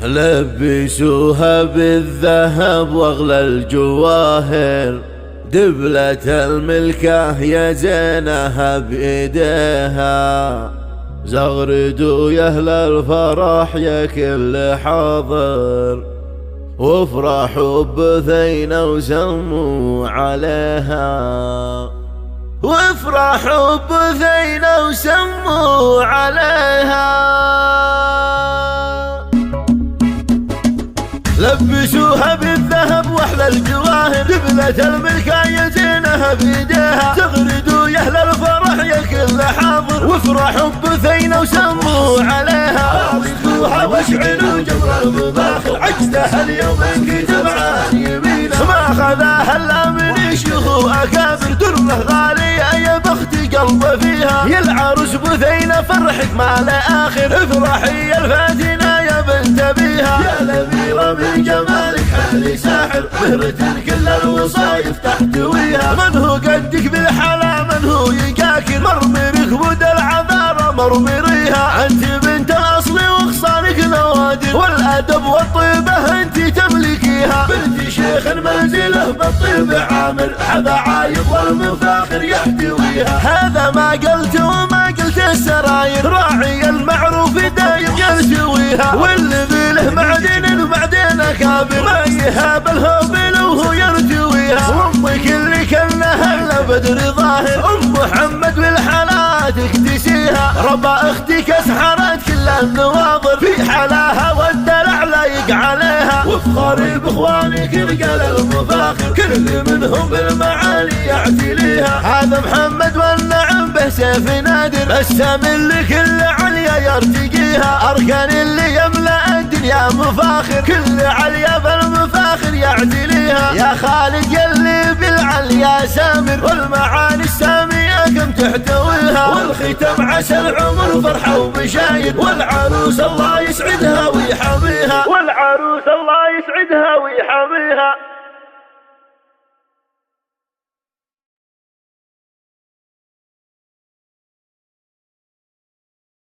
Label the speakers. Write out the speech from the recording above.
Speaker 1: لبسوها بالذهب واغلى الجواهر، دبلة الملكة يا زينها بإيديها. زغردوا يا أهل الفرح يا كل حاضر، وافرحوا بثينة وسموا عليها. وافرحوا بثينة وسموا عليها. لبسوها بالذهب واحلى الجواهر، دبلة الملكة يا زينها بيديها. تغردوا يا اهل الفرح يا كل حاضر، وافرحوا بثينة وسموا عليها. عرضوها واشعلوا جمر المباخر، عجزها اليوم انكتب عن يمينه. ما خذاها الا من شيوخ واكابر، دره غالية يا بخت قلبه فيها. يا العروس بثينة فرحك ما لا اخر، افرحي يا الفاتنة يا بنت بيها. يا الاميرة من جمالك حالي ساحر، مهرة كل الوصايف تحتويها. من هو قدك بالحلا من هو يقاكر، مرمرك ود العذارى مرمريها. انت بنت اصلي واخصانك نوادر، والادب والطيبة انت تملكيها. بنت شيخ منزله بالطيب عامر، هذا عايض والمفاخر يحتويها. هذا ما قلت وما قلت السراير، راعي المعروف دايم يرتويها. والذي له معدن وبعدين اكابر، ما يهاب الهبل وهو يرتويها. وامك اللي كانها الا بدر ظاهر، ام محمد بالحالات اكتسيها. ربا اختك اسحرت كل النواظر، في حلاها والدلع لايق عليها. وافخري باخوانك رجال المفاخر، كل منهم بالمعالي يعتليها. هذا محمد والنعم به سيف نادر، السم اللي كل عليا يرتقيها. اركان اللي يملا الدنيا مفاخر، كل عليا بالمفاخر يعتليها. يا خالد يلي بالعليا سامر، والمعاني السامية كم تحتويها. والختم عسى العمر فرحة وبشاير، والعروس الله يسعدها ويحميها. والعروس الله يسعدها ويحميها.